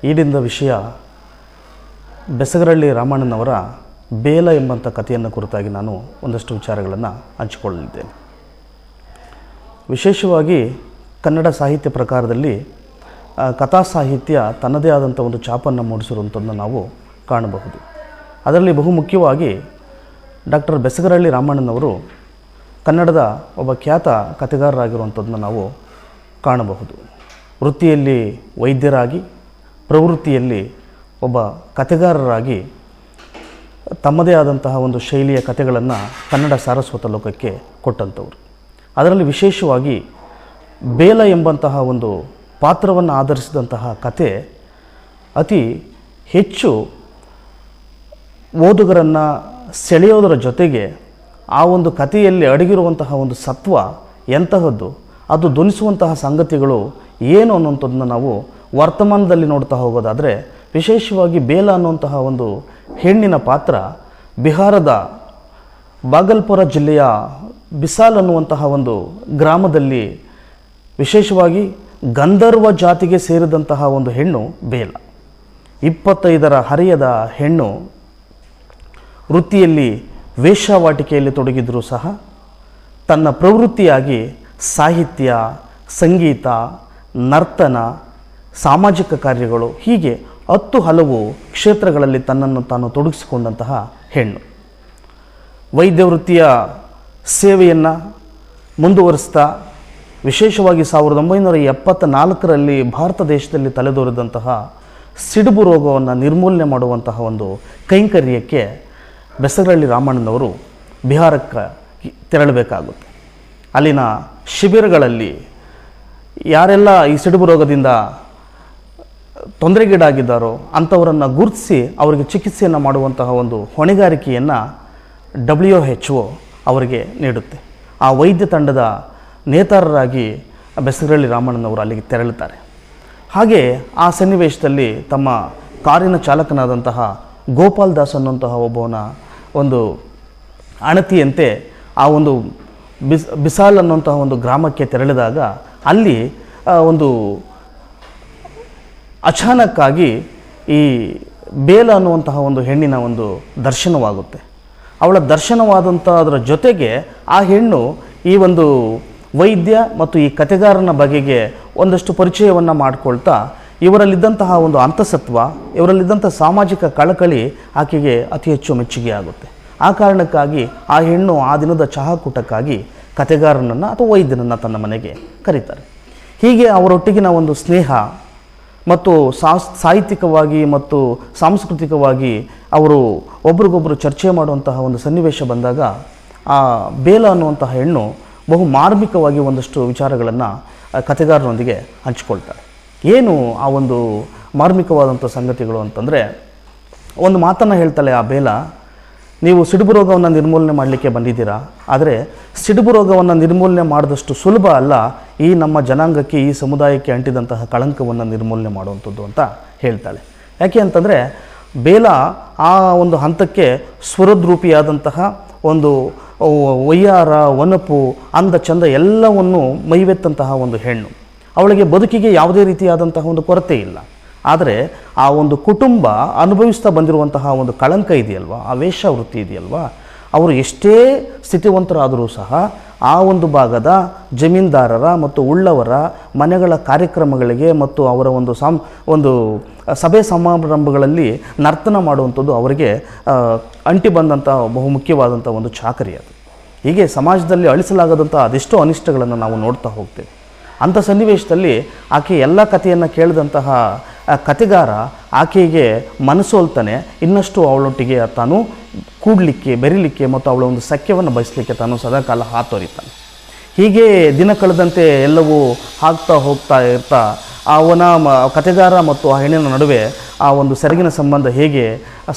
ಈಡಿಂದ ವಿಷಯ ಬೆಸಗರಳ್ಳಿ ರಾಮಣ್ಣನವರ ಬೇಲ ಎಂಬಂಥ ಕಥೆಯನ್ನು ಕುರಿತಾಗಿ ನಾನು ಒಂದಷ್ಟು ವಿಚಾರಗಳನ್ನು ಹಂಚಿಕೊಳ್ಳಲಿದ್ದೇನೆ. ವಿಶೇಷವಾಗಿ ಕನ್ನಡ ಸಾಹಿತ್ಯ ಪ್ರಕಾರದಲ್ಲಿ ಕಥಾ ಸಾಹಿತ್ಯ ತನ್ನದೇ ಆದಂಥ ಒಂದು ಛಾಪನ್ನು ಮೂಡಿಸಿರುವಂಥದ್ದನ್ನು ನಾವು ಕಾಣಬಹುದು. ಅದರಲ್ಲಿ ಬಹುಮುಖ್ಯವಾಗಿ ಡಾಕ್ಟರ್ ಬೆಸಗರಳ್ಳಿ ರಾಮಣ್ಣನವರು ಕನ್ನಡದ ಒಬ್ಬ ಖ್ಯಾತ ಕಥೆಗಾರರಾಗಿರುವಂಥದ್ದನ್ನು ನಾವು ಕಾಣಬಹುದು. ವೃತ್ತಿಯಲ್ಲಿ ವೈದ್ಯರಾಗಿ, ಪ್ರವೃತ್ತಿಯಲ್ಲಿ ಒಬ್ಬ ಕಥೆಗಾರರಾಗಿ ತಮ್ಮದೇ ಆದಂತಹ ಒಂದು ಶೈಲಿಯ ಕಥೆಗಳನ್ನು ಕನ್ನಡ ಸಾರಸ್ವತ ಲೋಕಕ್ಕೆ ಕೊಟ್ಟಂಥವ್ರು. ಅದರಲ್ಲಿ ವಿಶೇಷವಾಗಿ ಬೇಲ ಎಂಬಂತಹ ಒಂದು ಪಾತ್ರವನ್ನು ಆಧರಿಸಿದಂತಹ ಕತೆ ಅತಿ ಹೆಚ್ಚು ಓದುಗರನ್ನು ಸೆಳೆಯೋದರ ಜೊತೆಗೆ ಆ ಒಂದು ಕಥೆಯಲ್ಲಿ ಅಡಗಿರುವಂತಹ ಒಂದು ಸತ್ವ ಎಂತಹದ್ದು, ಅದು ಧ್ವನಿಸುವಂತಹ ಸಂಗತಿಗಳು ಏನು ಅನ್ನುವಂಥದ್ದನ್ನು ನಾವು ವರ್ತಮಾನದಲ್ಲಿ ನೋಡ್ತಾ ಹೋಗೋದಾದರೆ, ವಿಶೇಷವಾಗಿ ಬೇಲ ಅನ್ನುವಂತಹ ಒಂದು ಹೆಣ್ಣಿನ ಪಾತ್ರ ಬಿಹಾರದ ಬಾಗಲ್ಪುರ ಜಿಲ್ಲೆಯ ಬಿಸಾಲ್ ಅನ್ನುವಂತಹ ಒಂದು ಗ್ರಾಮದಲ್ಲಿ ವಿಶೇಷವಾಗಿ ಗಂಧರ್ವ ಜಾತಿಗೆ ಸೇರಿದಂತಹ ಒಂದು ಹೆಣ್ಣು ಬೇಲ. 25ರ ಹರೆಯದ ಹೆಣ್ಣು, ವೃತ್ತಿಯಲ್ಲಿ ವೇಶ್ಯಾವಾಟಿಕೆಯಲ್ಲಿ ತೊಡಗಿದ್ರೂ ಸಹ ತನ್ನ ಪ್ರವೃತ್ತಿಯಾಗಿ ಸಾಹಿತ್ಯ, ಸಂಗೀತ, ನರ್ತನ, ಸಾಮಾಜಿಕ ಕಾರ್ಯಗಳು ಹೀಗೆ 10 ಹಲವು ಕ್ಷೇತ್ರಗಳಲ್ಲಿ ತನ್ನನ್ನು ತಾನು ತೊಡಗಿಸಿಕೊಂಡಂತಹ ಹೆಣ್ಣು. ವೈದ್ಯ ವೃತ್ತಿಯ ಸೇವೆಯನ್ನು ಮುಂದುವರಿಸ್ತಾ ವಿಶೇಷವಾಗಿ 1974ರಲ್ಲಿ ಭಾರತ ದೇಶದಲ್ಲಿ ತಲೆದೋರಿದಂತಹ ಸಿಡುಬು ರೋಗವನ್ನು ನಿರ್ಮೂಲನೆ ಮಾಡುವಂತಹ ಒಂದು ಕೈಂಕರ್ಯಕ್ಕೆ ಬೆಸಗರಳ್ಳಿ ರಾಮಣ್ಣನವರು ಬಿಹಾರಕ್ಕೆ ತೆರಳಬೇಕಾಗುತ್ತೆ. ಅಲ್ಲಿನ ಶಿಬಿರಗಳಲ್ಲಿ ಯಾರೆಲ್ಲ ಈ ಸಿಡುಬು ರೋಗದಿಂದ ತೊಂದರೆಗೀಡಾಗಿದ್ದಾರೋ ಅಂಥವರನ್ನು ಗುರುತಿಸಿ ಅವರಿಗೆ ಚಿಕಿತ್ಸೆಯನ್ನು ಮಾಡುವಂತಹ ಒಂದು ಹೊಣೆಗಾರಿಕೆಯನ್ನು WHO ಅವರಿಗೆ ನೀಡುತ್ತೆ. ಆ ವೈದ್ಯ ತಂಡದ ನೇತಾರರಾಗಿ ಬೆಸಗರಳ್ಳಿ ರಾಮಣ್ಣನವರು ಅಲ್ಲಿಗೆ ತೆರಳುತ್ತಾರೆ. ಹಾಗೆ ಆ ಸನ್ನಿವೇಶದಲ್ಲಿ ತಮ್ಮ ಕಾರಿನ ಚಾಲಕನಾದಂತಹ ಗೋಪಾಲ್ ದಾಸ್ ಅನ್ನುವಂತಹ ಒಬ್ಬವನ ಒಂದು ಅಣತಿಯಂತೆ ಆ ಒಂದು ಬಿಸಾಲ್ ಅನ್ನುವಂತಹ ಒಂದು ಗ್ರಾಮಕ್ಕೆ ತೆರಳಿದಾಗ ಅಲ್ಲಿ ಒಂದು ಅಚಾನಕ್ಕಾಗಿ ಈ ಬೇಲ ಅನ್ನುವಂತಹ ಒಂದು ಹೆಣ್ಣಿನ ಒಂದು ದರ್ಶನವಾಗುತ್ತೆ. ಅವಳ ದರ್ಶನವಾದಂಥದ್ರ ಜೊತೆಗೆ ಆ ಹೆಣ್ಣು ಈ ಒಂದು ವೈದ್ಯ ಮತ್ತು ಈ ಕಥೆಗಾರನ ಬಗೆಗೆ ಒಂದಷ್ಟು ಪರಿಚಯವನ್ನು ಮಾಡಿಕೊಳ್ತಾ ಇವರಲ್ಲಿದ್ದಂತಹ ಒಂದು ಅಂತಸತ್ವ, ಇವರಲ್ಲಿದ್ದಂಥ ಸಾಮಾಜಿಕ ಕಳಕಳಿ ಆಕೆಗೆ ಅತಿ ಹೆಚ್ಚು ಮೆಚ್ಚುಗೆ ಆಗುತ್ತೆ. ಆ ಕಾರಣಕ್ಕಾಗಿ ಆ ಹೆಣ್ಣು ಆ ದಿನದ ಚಹಾಕೂಟಕ್ಕಾಗಿ ಕಥೆಗಾರನನ್ನು ಅಥವಾ ವೈದ್ಯನನ್ನು ತನ್ನ ಮನೆಗೆ ಕರೀತಾರೆ. ಹೀಗೆ ಅವರೊಟ್ಟಿಗಿನ ಒಂದು ಸ್ನೇಹ ಮತ್ತು ಸಾಹಿತ್ಯಿಕವಾಗಿ ಮತ್ತು ಸಾಂಸ್ಕೃತಿಕವಾಗಿ ಅವರು ಒಬ್ರಿಗೊಬ್ಬರು ಚರ್ಚೆ ಮಾಡುವಂತಹ ಒಂದು ಸನ್ನಿವೇಶ ಬಂದಾಗ ಆ ಬೇಲ ಅನ್ನುವಂತಹ ಹೆಣ್ಣು ಬಹು ಮಾರ್ಮಿಕವಾಗಿ ಒಂದಷ್ಟು ವಿಚಾರಗಳನ್ನು ಕಥೆಗಾರನೊಂದಿಗೆ ಹಂಚಿಕೊಳ್ತಾರೆ. ಏನು ಆ ಒಂದು ಮಾರ್ಮಿಕವಾದಂಥ ಸಂಗತಿಗಳು ಅಂತಂದರೆ, ಒಂದು ಮಾತನ್ನು ಹೇಳ್ತಾಳೆ ಆ ಬೇಲ, ನೀವು ಸಿಡುಬು ರೋಗವನ್ನು ನಿರ್ಮೂಲನೆ ಮಾಡಲಿಕ್ಕೆ ಬಂದಿದ್ದೀರಾ, ಆದರೆ ಸಿಡುಬು ರೋಗವನ್ನು ನಿರ್ಮೂಲನೆ ಮಾಡಿದಷ್ಟು ಸುಲಭ ಅಲ್ಲ ಈ ನಮ್ಮ ಜನಾಂಗಕ್ಕೆ, ಈ ಸಮುದಾಯಕ್ಕೆ ಅಂಟಿದಂತಹ ಕಳಂಕವನ್ನು ನಿರ್ಮೂಲನೆ ಮಾಡುವಂಥದ್ದು ಅಂತ ಹೇಳ್ತಾಳೆ. ಯಾಕೆ ಅಂತಂದರೆ ಬೇಲ ಆ ಒಂದು ಹಂತಕ್ಕೆ ಸ್ವರದ್ರೂಪಿಯಾದಂತಹ ಒಂದು ವಯ್ಯಾರ, ವನಪು, ಅಂದ ಚಂದ ಎಲ್ಲವನ್ನು ಮೈವೆತ್ತಂತಹ ಒಂದು ಹೆಣ್ಣು. ಅವಳಿಗೆ ಬದುಕಿಗೆ ಯಾವುದೇ ರೀತಿಯಾದಂತಹ ಒಂದು ಕೊರತೆ ಇಲ್ಲ. ಆದರೆ ಆ ಒಂದು ಕುಟುಂಬ ಅನುಭವಿಸ್ತಾ ಬಂದಿರುವಂತಹ ಒಂದು ಕಳಂಕ ಇದೆಯಲ್ವ, ಆ ವೇಶ್ಯಾವೃತ್ತಿ ಇದೆಯಲ್ವ, ಅವರು ಎಷ್ಟೇ ಸ್ಥಿತಿವಂತರಾದರೂ ಸಹ ಆ ಒಂದು ಭಾಗದ ಜಮೀನ್ದಾರರ ಮತ್ತು ಉಳ್ಳವರ ಮನೆಗಳ ಕಾರ್ಯಕ್ರಮಗಳಿಗೆ ಮತ್ತು ಅವರ ಒಂದು ಸಭೆ ಸಮಾರಂಭಗಳಲ್ಲಿ ನರ್ತನ ಮಾಡುವಂಥದ್ದು ಅವರಿಗೆ ಅಂಟಿ ಬಂದಂಥ ಬಹುಮುಖ್ಯವಾದಂಥ ಒಂದು ಚಾಕರಿ ಅದು. ಹೀಗೆ ಸಮಾಜದಲ್ಲಿ ಅಳಿಸಲಾಗದಂಥ ಅದೆಷ್ಟೋ ಅನಿಷ್ಟಗಳನ್ನು ನಾವು ನೋಡ್ತಾ ಹೋಗ್ತೇವೆ. ಅಂಥ ಸನ್ನಿವೇಶದಲ್ಲಿ ಆಕೆ ಎಲ್ಲ ಕಥೆಯನ್ನು ಕೇಳಿದಂತಹ ಕಥೆಗಾರ ಆಕೆಗೆ ಮನಸೋಲ್ತಾನೆ, ಇನ್ನಷ್ಟು ಅವಳೊಟ್ಟಿಗೆ ತಾನು ಕೂಡಲಿಕ್ಕೆ, ಬೆರಿಲಿಕ್ಕೆ ಮತ್ತು ಅವಳ ಒಂದು ಸಖ್ಯವನ್ನು ಬಯಸಲಿಕ್ಕೆ ತಾನು ಸದಾಕಾಲ ಹಾತೊರಿತಾನೆ. ಹೀಗೆ ದಿನ ಕಳೆದಂತೆ ಎಲ್ಲವೂ ಆಗ್ತಾ ಹೋಗ್ತಾ ಇರ್ತಾ ಅವನ ಕಥೆಗಾರ ಮತ್ತು ಆ ಹೆಣ್ಣಿನ ನಡುವೆ ಆ ಒಂದು ಸೆರಗಿನ ಸಂಬಂಧ ಹೇಗೆ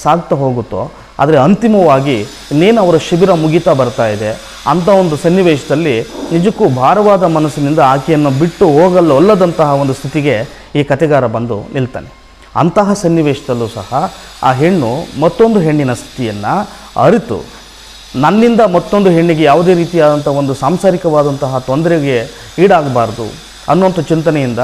ಸಾಗ್ತಾ ಹೋಗುತ್ತೋ, ಆದರೆ ಅಂತಿಮವಾಗಿ ಇನ್ನೇನು ಅವರ ಶಿಬಿರ ಮುಗಿತಾ ಬರ್ತಾ ಇದೆ ಅಂಥ ಒಂದು ಸನ್ನಿವೇಶದಲ್ಲಿ ನಿಜಕ್ಕೂ ಭಾರವಾದ ಮನಸ್ಸಿನಿಂದ ಆಕೆಯನ್ನು ಬಿಟ್ಟು ಹೋಗಲ್ಲೊಲ್ಲದಂತಹ ಒಂದು ಸ್ಥಿತಿಗೆ ಈ ಕಥೆಗಾರ ಬಂದು ನಿಲ್ತಾನೆ. ಅಂತಹ ಸನ್ನಿವೇಶದಲ್ಲೂ ಸಹ ಆ ಹೆಣ್ಣು ಮತ್ತೊಂದು ಹೆಣ್ಣಿನ ಸ್ಥಿತಿಯನ್ನು ಅರಿತು ನನ್ನಿಂದ ಮತ್ತೊಂದು ಹೆಣ್ಣಿಗೆ ಯಾವುದೇ ರೀತಿಯಾದಂಥ ಒಂದು ಸಾಂಸಾರಿಕವಾದಂತಹ ತೊಂದರೆಗೆ ಈಡಾಗಬಾರ್ದು ಅನ್ನುವಂಥ ಚಿಂತನೆಯಿಂದ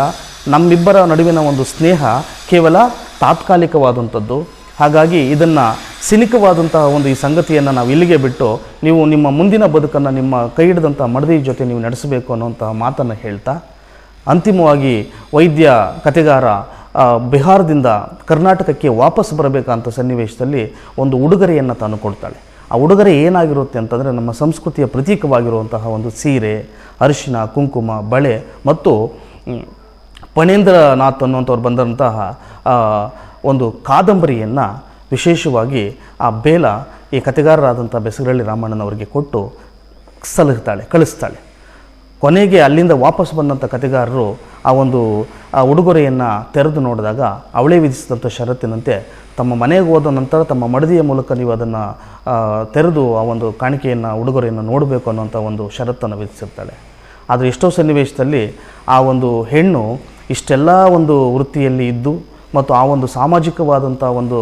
ನಮ್ಮಿಬ್ಬರ ನಡುವಿನ ಒಂದು ಸ್ನೇಹ ಕೇವಲ ತಾತ್ಕಾಲಿಕವಾದಂಥದ್ದು. ಹಾಗಾಗಿ ಇದನ್ನು ಸಿನಿಕವಾದಂತಹ ಒಂದು ಈ ಸಂಗತಿಯನ್ನು ನಾವು ಇಲ್ಲಿಗೆ ಬಿಟ್ಟು ನೀವು ನಿಮ್ಮ ಮುಂದಿನ ಬದುಕನ್ನು ನಿಮ್ಮ ಕೈ ಹಿಡಿದಂಥ ಮಡದಿ ಜೊತೆ ನೀವು ನಡೆಸಬೇಕು ಅನ್ನುವಂತಹ ಮಾತನ್ನು ಹೇಳ್ತಾ, ಅಂತಿಮವಾಗಿ ವೈದ್ಯ ಕತೆಗಾರ ಬಿಹಾರದಿಂದ ಕರ್ನಾಟಕಕ್ಕೆ ವಾಪಸ್ ಬರಬೇಕಂತ ಸನ್ನಿವೇಶದಲ್ಲಿ ಒಂದು ಉಡುಗೊರೆಯನ್ನು ತಾನು ಕೊಡ್ತಾಳೆ. ಆ ಉಡುಗೊರೆ ಏನಾಗಿರುತ್ತೆ ಅಂತಂದರೆ ನಮ್ಮ ಸಂಸ್ಕೃತಿಯ ಪ್ರತೀಕವಾಗಿರುವಂತಹ ಒಂದು ಸೀರೆ, ಅರಿಶಿನ, ಕುಂಕುಮ, ಬಳೆ ಮತ್ತು ಫಣೇಂದ್ರನಾಥ್ ಅನ್ನುವಂಥವ್ರು ಬಂದಂತಹ ಒಂದು ಕಾದಂಬರಿಯನ್ನು ವಿಶೇಷವಾಗಿ ಆ ಬೇಲ ಈ ಕತೆಗಾರರಾದಂಥ ಬೆಸಗರಳ್ಳಿ ರಾಮಣ್ಣನವರಿಗೆ ಕೊಟ್ಟು ಕಳಿಸ್ತಾಳೆ. ಕೊನೆಗೆ ಅಲ್ಲಿಂದ ವಾಪಸ್ ಬಂದಂಥ ಕತೆಗಾರರು ಆ ಉಡುಗೊರೆಯನ್ನು ತೆರೆದು ನೋಡಿದಾಗ ಅವಳೇ ವಿಧಿಸಿದಂಥ ಷರತ್ತಿನಂತೆ ತಮ್ಮ ಮನೆಗೆ ಹೋದ ನಂತರ ತಮ್ಮ ಮಡದಿಯ ಮೂಲಕ ನೀವು ಅದನ್ನು ತೆರೆದು ಆ ಒಂದು ಕಾಣಿಕೆಯನ್ನು ಉಡುಗೊರೆಯನ್ನು ನೋಡಬೇಕು ಅನ್ನೋಂಥ ಒಂದು ಷರತ್ತನ್ನು ವಿಧಿಸಿರ್ತಾಳೆ. ಆದರೆ ಎಷ್ಟೋ ಸನ್ನಿವೇಶದಲ್ಲಿ ಆ ಒಂದು ಹೆಣ್ಣು ಇಷ್ಟೆಲ್ಲ ಒಂದು ವೃತ್ತಿಯಲ್ಲಿ ಇದ್ದು ಮತ್ತು ಆ ಒಂದು ಸಾಮಾಜಿಕವಾದಂಥ ಒಂದು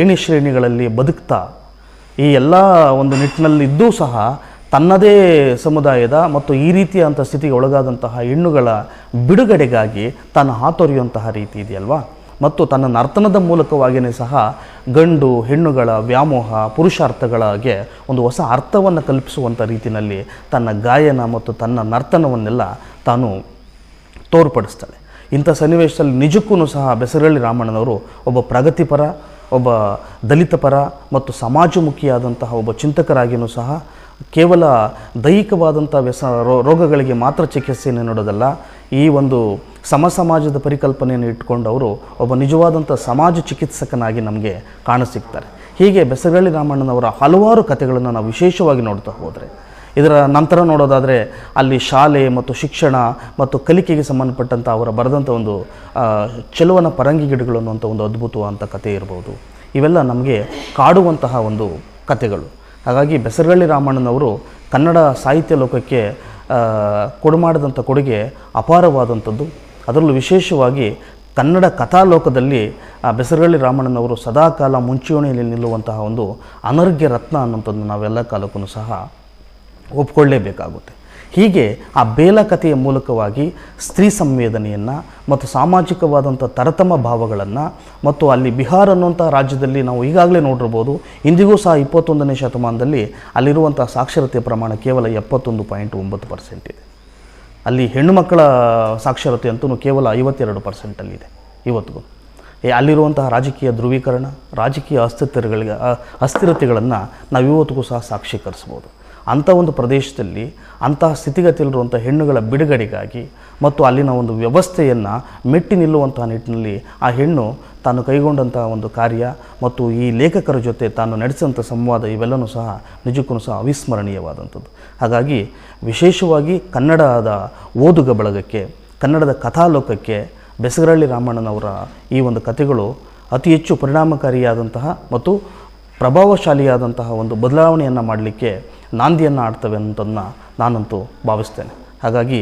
ಏಣಿ ಶ್ರೇಣಿಗಳಲ್ಲಿ ಬದುಕ್ತಾ ಈ ಎಲ್ಲ ಒಂದು ನಿಟ್ಟಿನಲ್ಲಿದ್ದೂ ಸಹ ತನ್ನದೇ ಸಮುದಾಯದ ಮತ್ತು ಈ ರೀತಿಯಂಥ ಸ್ಥಿತಿಗೆ ಒಳಗಾದಂತಹ ಹೆಣ್ಣುಗಳ ಬಿಡುಗಡೆಗಾಗಿ ತಾನು ಹಾತೊರೆಯುವಂತಹ ರೀತಿ ಇದೆಯಲ್ವಾ, ಮತ್ತು ತನ್ನ ನರ್ತನದ ಮೂಲಕವಾಗಿಯೇ ಸಹ ಗಂಡು ಹೆಣ್ಣುಗಳ ವ್ಯಾಮೋಹ ಪುರುಷಾರ್ಥಗಳಿಗೆ ಒಂದು ಹೊಸ ಅರ್ಥವನ್ನು ಕಲ್ಪಿಸುವಂಥ ರೀತಿಯಲ್ಲಿ ತನ್ನ ಗಾಯನ ಮತ್ತು ತನ್ನ ನರ್ತನವನ್ನೆಲ್ಲ ತಾನು ತೋರ್ಪಡಿಸ್ತಾಳೆ. ಇಂಥ ಸನ್ನಿವೇಶದಲ್ಲಿ ನಿಜಕ್ಕೂ ಸಹ ಬೆಸಗರಳ್ಳಿ ರಾಮಣ್ಣನವರು ಒಬ್ಬ ಪ್ರಗತಿಪರ, ಒಬ್ಬ ದಲಿತ ಪರ ಮತ್ತು ಸಮಾಜಮುಖಿಯಾದಂತಹ ಒಬ್ಬ ಚಿಂತಕರಾಗಿಯೂ ಸಹ ಕೇವಲ ದೈಹಿಕವಾದಂಥ ರೋಗಗಳಿಗೆ ಮಾತ್ರ ಚಿಕಿತ್ಸೆಯನ್ನು ನೀಡೋದಲ್ಲ, ಈ ಒಂದು ಸಮಾಜದ ಪರಿಕಲ್ಪನೆಯನ್ನು ಇಟ್ಕೊಂಡು ಅವರು ಒಬ್ಬ ನಿಜವಾದಂಥ ಸಮಾಜ ಚಿಕಿತ್ಸಕನಾಗಿ ನಮಗೆ ಕಾಣಸಿಗ್ತಾರೆ. ಹೀಗೆ ಬೆಸಗರಳ್ಳಿ ರಾಮಣ್ಣನವರ ಹಲವಾರು ಕಥೆಗಳನ್ನು ನಾವು ವಿಶೇಷವಾಗಿ ನೋಡ್ತಾ ಹೋದರೆ, ಇದರ ನಂತರ ನೋಡೋದಾದರೆ ಅಲ್ಲಿ ಶಾಲೆ ಮತ್ತು ಶಿಕ್ಷಣ ಮತ್ತು ಕಲಿಕೆಗೆ ಸಂಬಂಧಪಟ್ಟಂಥ ಅವರ ಬರೆದಂಥ ಒಂದು ಚೆಲುವನ ಪರಂಗಿ ಗಿಡಗಳು ಅನ್ನುವಂಥ ಒಂದು ಅದ್ಭುತವಾದಂಥ ಕಥೆ ಇರ್ಬೋದು. ಇವೆಲ್ಲ ನಮಗೆ ಕಾಡುವಂತಹ ಒಂದು ಕಥೆಗಳು. ಹಾಗಾಗಿ ಬೆಸಗರಳ್ಳಿ ರಾಮಣ್ಣನವರು ಕನ್ನಡ ಸಾಹಿತ್ಯ ಲೋಕಕ್ಕೆ ಕೊಡುಮಾಡಿದಂಥ ಕೊಡುಗೆ ಅಪಾರವಾದಂಥದ್ದು. ಅದರಲ್ಲೂ ವಿಶೇಷವಾಗಿ ಕನ್ನಡ ಕಥಾಲೋಕದಲ್ಲಿ ಬೆಸಗರಳ್ಳಿ ರಾಮಣ್ಣನವರು ಸದಾಕಾಲ ಮುಂಚೂಣಿಯಲ್ಲಿ ನಿಲ್ಲುವಂತಹ ಒಂದು ಅನರ್ಘ್ಯ ರತ್ನ ಅನ್ನುವಂಥದ್ದು ನಾವೆಲ್ಲ ಕಾಲಕ್ಕೂ ಸಹ ಒಪ್ಕೊಳ್ಳೇಬೇಕಾಗುತ್ತೆ. ಹೀಗೆ ಆ ಬೇಲ ಕಥೆಯ ಮೂಲಕವಾಗಿ ಸ್ತ್ರೀ ಸಂವೇದನೆಯನ್ನು ಮತ್ತು ಸಾಮಾಜಿಕವಾದಂಥ ತರತಮ ಭಾವಗಳನ್ನು ಮತ್ತು ಅಲ್ಲಿ ಬಿಹಾರ ಅನ್ನುವಂಥ ರಾಜ್ಯದಲ್ಲಿ ನಾವು ಈಗಾಗಲೇ ನೋಡಿರ್ಬೋದು, ಇಂದಿಗೂ ಸಹ 21ನೇ ಶತಮಾನದಲ್ಲಿ ಅಲ್ಲಿರುವಂಥ ಸಾಕ್ಷರತೆಯ ಪ್ರಮಾಣ ಕೇವಲ 71.9% ಇದೆ. ಅಲ್ಲಿ ಹೆಣ್ಣು ಮಕ್ಕಳ ಸಾಕ್ಷರತೆ ಅಂತೂ ಕೇವಲ 52%ಅಲ್ಲಿದೆ ಇವತ್ತಿಗೂ. ಅಲ್ಲಿರುವಂತಹ ರಾಜಕೀಯ ಧ್ರುವೀಕರಣ, ರಾಜಕೀಯ ಅಸ್ಥಿರತೆಗಳನ್ನು ನಾವು ಇವತ್ತಿಗೂ ಸಹ ಸಾಕ್ಷೀಕರಿಸ್ಬೋದು. ಅಂಥ ಒಂದು ಪ್ರದೇಶದಲ್ಲಿ ಅಂತಹ ಸ್ಥಿತಿಗತಿಯಲ್ಲಿರುವಂಥ ಹೆಣ್ಣುಗಳ ಬಿಡುಗಡೆಗಾಗಿ ಮತ್ತು ಅಲ್ಲಿನ ಒಂದು ವ್ಯವಸ್ಥೆಯನ್ನು ಮೆಟ್ಟಿ ನಿಲ್ಲುವಂತಹ ನಿಟ್ಟಿನಲ್ಲಿ ಆ ಹೆಣ್ಣು ತಾನು ಕೈಗೊಂಡಂತಹ ಒಂದು ಕಾರ್ಯ ಮತ್ತು ಈ ಲೇಖಕರ ಜೊತೆ ತಾನು ನಡೆಸಿದಂಥ ಸಂವಾದ ಇವೆಲ್ಲವೂ ಸಹ ನಿಜಕ್ಕೂ ಸಹ ಅವಿಸ್ಮರಣೀಯವಾದಂಥದ್ದು. ಹಾಗಾಗಿ ವಿಶೇಷವಾಗಿ ಕನ್ನಡದ ಓದುಗ ಬಳಗಕ್ಕೆ, ಕನ್ನಡದ ಕಥಾಲೋಕಕ್ಕೆ ಬೆಸಗರಳ್ಳಿ ರಾಮಣ್ಣನವರ ಈ ಒಂದು ಕಥೆಗಳು ಅತಿ ಹೆಚ್ಚು ಪರಿಣಾಮಕಾರಿಯಾದಂತಹ ಮತ್ತು ಪ್ರಭಾವಶಾಲಿಯಾದಂತಹ ಒಂದು ಬದಲಾವಣೆಯನ್ನು ಮಾಡಲಿಕ್ಕೆ ನಾಂದಿಯನ್ನು ಆಡ್ತವೆ ಅನ್ನೋದನ್ನು ನಾನಂತೂ ಭಾವಿಸ್ತೇನೆ. ಹಾಗಾಗಿ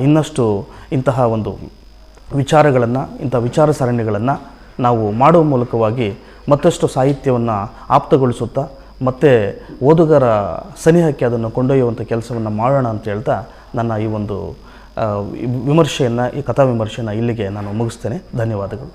ಇನ್ನಷ್ಟು ಇಂತಹ ಒಂದು ವಿಚಾರಗಳನ್ನು, ಇಂಥ ವಿಚಾರ ಸರಣಿಗಳನ್ನು ನಾವು ಮಾಡುವ ಮೂಲಕವಾಗಿ ಮತ್ತಷ್ಟು ಸಾಹಿತ್ಯವನ್ನು ಆಪ್ತಗೊಳಿಸುತ್ತಾ ಮತ್ತು ಓದುಗರ ಸನಿಹಕ್ಕೆ ಅದನ್ನು ಕೊಂಡೊಯ್ಯುವಂಥ ಕೆಲಸವನ್ನು ಮಾಡೋಣ ಅಂತ ಹೇಳ್ತಾ ನನ್ನ ಈ ಒಂದು ವಿಮರ್ಶೆಯನ್ನು, ಈ ಕಥಾ ವಿಮರ್ಶೆಯನ್ನು ಇಲ್ಲಿಗೆ ನಾನು ಮುಗಿಸ್ತೇನೆ. ಧನ್ಯವಾದಗಳು.